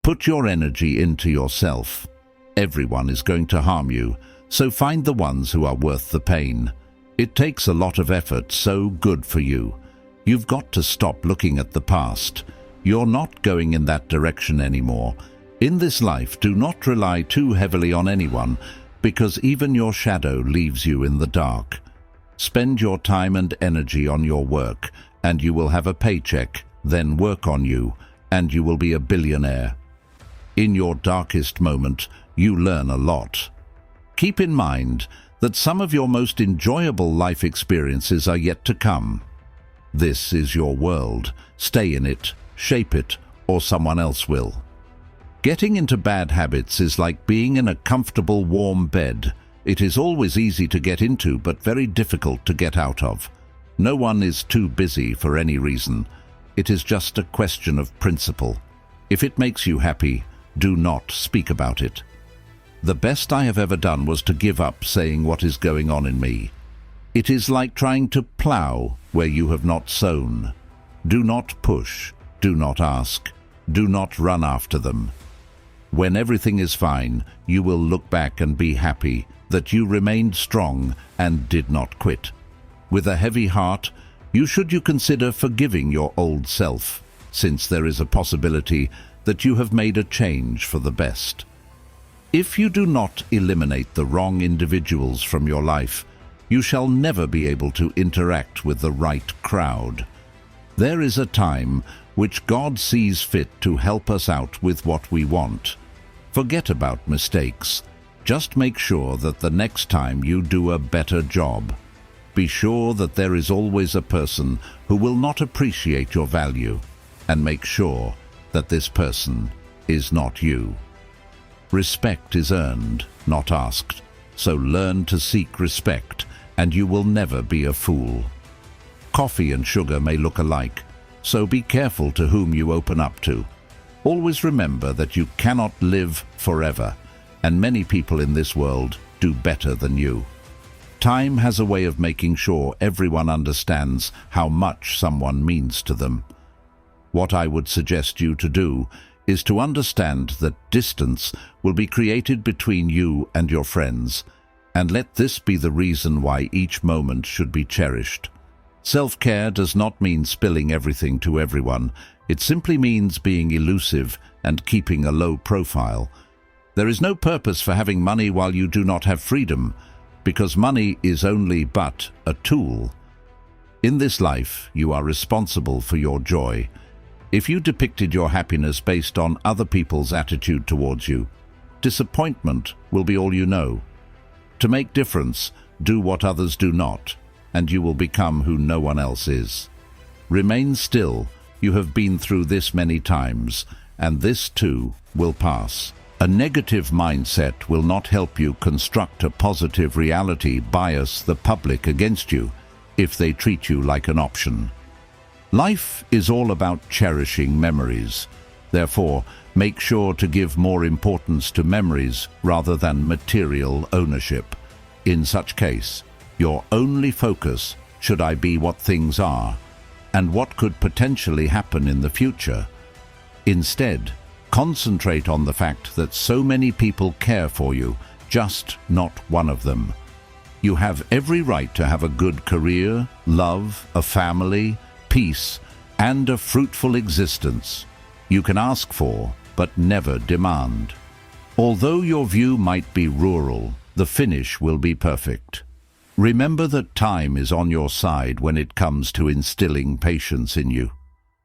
Put your energy into yourself. Everyone is going to harm you, so find the ones who are worth the pain. It takes a lot of effort, so good for you. You've got to stop looking at the past. You're not going in that direction anymore. In this life, do not rely too heavily on anyone, because even your shadow leaves you in the dark. Spend your time and energy on your work, and you will have a paycheck, then work on you, and you will be a billionaire. In your darkest moment, you learn a lot. Keep in mind that some of your most enjoyable life experiences are yet to come. This is your world. Stay in it, shape it, or someone else will. Getting into bad habits is like being in a comfortable, warm bed. It is always easy to get into, but very difficult to get out of. No one is too busy for any reason. It is just a question of principle. If it makes you happy, do not speak about it. The best I have ever done was to give up saying what is going on in me. It is like trying to plow where you have not sown. Do not push, do not ask, do not run after them. When everything is fine, you will look back and be happy that you remained strong and did not quit. With a heavy heart, you consider forgiving your old self, since there is a possibility that you have made a change for the best. If you do not eliminate the wrong individuals from your life, you shall never be able to interact with the right crowd. There is a time which God sees fit to help us out with what we want. Forget about mistakes. Just make sure that the next time you do a better job. Be sure that there is always a person who will not appreciate your value, and make sure that this person is not you. Respect is earned, not asked, so learn to seek respect, and you will never be a fool. Coffee and sugar may look alike, so be careful to whom you open up to. Always remember that you cannot live forever, and many people in this world do better than you. Time has a way of making sure everyone understands how much someone means to them. What I would suggest you to do is to understand that distance will be created between you and your friends, and let this be the reason why each moment should be cherished. Self-care does not mean spilling everything to everyone. It simply means being elusive and keeping a low profile. There is no purpose for having money while you do not have freedom, because money is only but a tool. In this life, you are responsible for your joy. If you depicted your happiness based on other people's attitude towards you, disappointment will be all you know. To make difference, do what others do not, and you will become who no one else is. Remain still. You have been through this many times, and this too will pass. A negative mindset will not help you construct a positive reality. Bias the public against you if they treat you like an option. Life is all about cherishing memories. Therefore, make sure to give more importance to memories rather than material ownership. In such case, your only focus should be what things are and what could potentially happen in the future. Instead, concentrate on the fact that so many people care for you, just not one of them. You have every right to have a good career, love, a family, peace, and a fruitful existence. You can ask for, but never demand. Although your view might be rural, the finish will be perfect. Remember that time is on your side when it comes to instilling patience in you.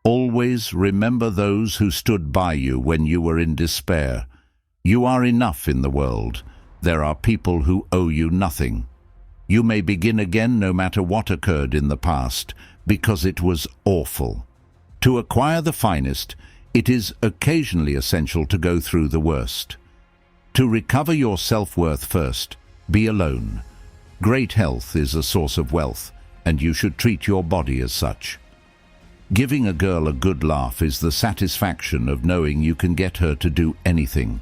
Always remember those who stood by you when you were in despair. You are enough in the world. There are people who owe you nothing. You may begin again no matter what occurred in the past, because it was awful. To acquire the finest, it is occasionally essential to go through the worst. To recover your self-worth first, be alone. Great health is a source of wealth, and you should treat your body as such. Giving a girl a good laugh is the satisfaction of knowing you can get her to do anything.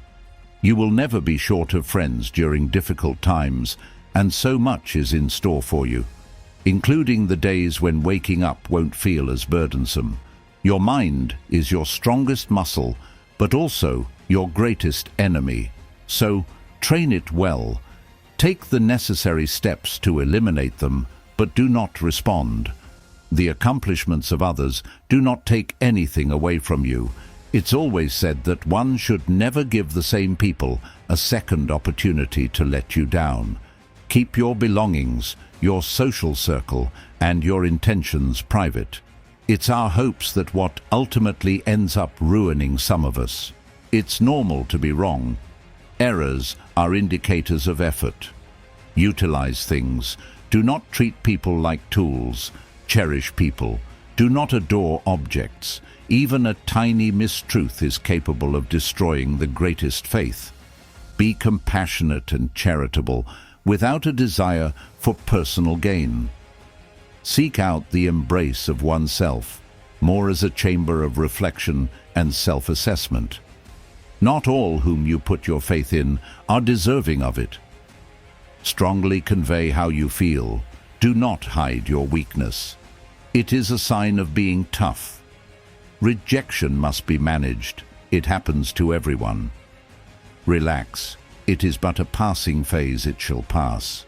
You will never be short of friends during difficult times, and so much is in store for you, including the days when waking up won't feel as burdensome. Your mind is your strongest muscle, but also your greatest enemy. So train it well. Take the necessary steps to eliminate them, but do not respond. The accomplishments of others do not take anything away from you. It's always said that one should never give the same people a second opportunity to let you down. Keep your belongings, your social circle, and your intentions private. It's our hopes that what ultimately ends up ruining some of us. It's normal to be wrong. Errors are indicators of effort. Utilize things. Do not treat people like tools. Cherish people. Do not adore objects. Even a tiny mistruth is capable of destroying the greatest faith. Be compassionate and charitable, without a desire for personal gain. Seek out the embrace of oneself, more as a chamber of reflection and self-assessment. Not all whom you put your faith in are deserving of it. Strongly convey how you feel. Do not hide your weakness. It is a sign of being tough. Rejection must be managed. It happens to everyone. Relax. It is but a passing phase, it shall pass.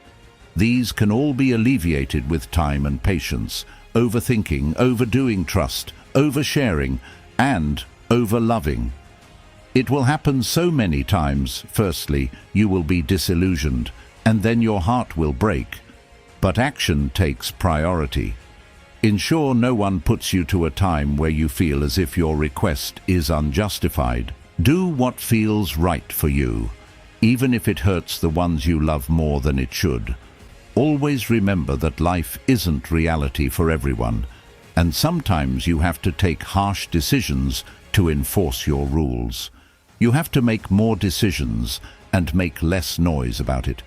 These can all be alleviated with time and patience, overthinking, overdoing trust, oversharing, and overloving. It will happen so many times. Firstly, you will be disillusioned, and then your heart will break. But action takes priority. Ensure no one puts you to a time where you feel as if your request is unjustified. Do what feels right for you, even if it hurts the ones you love more than it should. Always remember that life isn't reality for everyone, and sometimes you have to take harsh decisions to enforce your rules. You have to make more decisions and make less noise about it.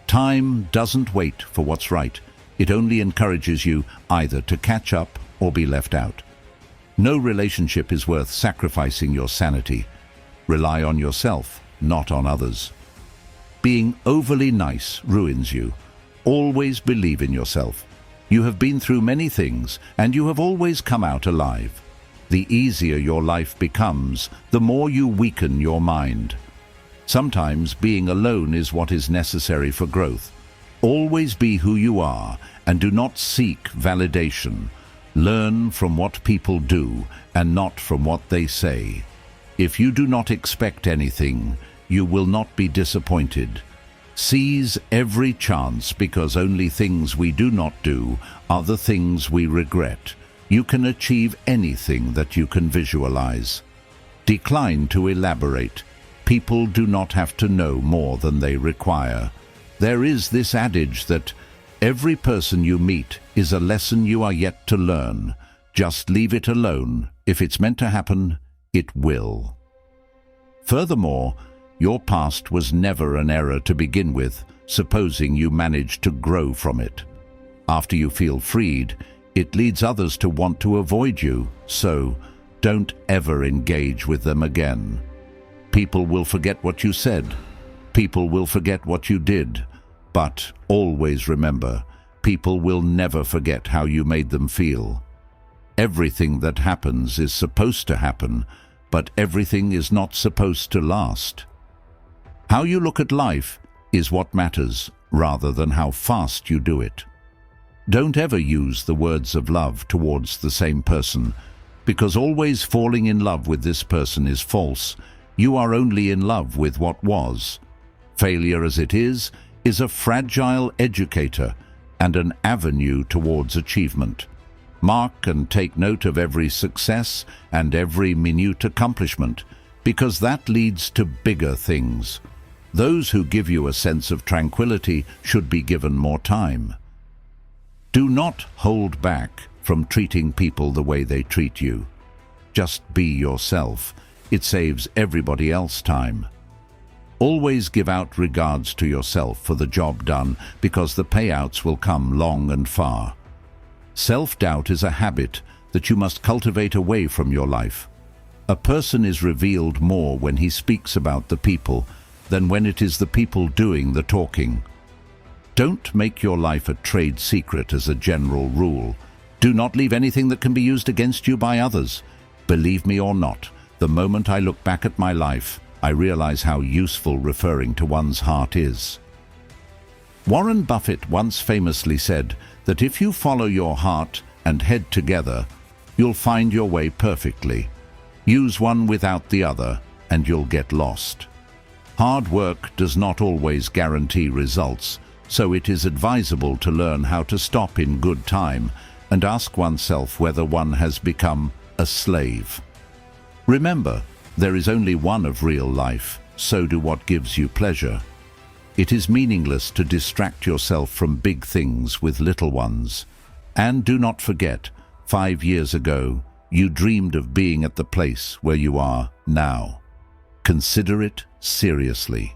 Time doesn't wait for what's right. It only encourages you either to catch up or be left out. No relationship is worth sacrificing your sanity. Rely on yourself, not on others. Being overly nice ruins you. Always believe in yourself. You have been through many things, and you have always come out alive. The easier your life becomes, the more you weaken your mind. Sometimes being alone is what is necessary for growth. Always be who you are, and do not seek validation. Learn from what people do, and not from what they say. If you do not expect anything, you will not be disappointed. Seize every chance, because only things we do not do are the things we regret. You can achieve anything that you can visualize. Decline to elaborate. People do not have to know more than they require. There is this adage that every person you meet is a lesson you are yet to learn. Just leave it alone. If it's meant to happen, it will. Furthermore, your past was never an error to begin with, supposing you managed to grow from it. After you feel freed, it leads others to want to avoid you, so don't ever engage with them again. People will forget what you said. People will forget what you did. But always remember, people will never forget how you made them feel. Everything that happens is supposed to happen, but everything is not supposed to last. How you look at life is what matters, rather than how fast you do it. Don't ever use the words of love towards the same person, because always falling in love with this person is false. You are only in love with what was. Failure as it is a fragile educator and an avenue towards achievement. Mark and take note of every success and every minute accomplishment, because that leads to bigger things. Those who give you a sense of tranquility should be given more time. Do not hold back from treating people the way they treat you. Just be yourself. It saves everybody else time. Always give out regards to yourself for the job done, because the payouts will come long and far. Self-doubt is a habit that you must cultivate away from your life. A person is revealed more when he speaks about the people than when it is the people doing the talking. Don't make your life a trade secret as a general rule. Do not leave anything that can be used against you by others. Believe me or not, The moment I look back at my life, I realize how useful referring to one's heart is. Warren Buffett once famously said that if you follow your heart and head together, you'll find your way perfectly. Use one without the other, and you'll get lost. Hard work does not always guarantee results, so it is advisable to learn how to stop in good time and ask oneself whether one has become a slave. Remember, there is only one of real life, so do what gives you pleasure. It is meaningless to distract yourself from big things with little ones. And do not forget, 5 years ago, you dreamed of being at the place where you are now. Consider it seriously.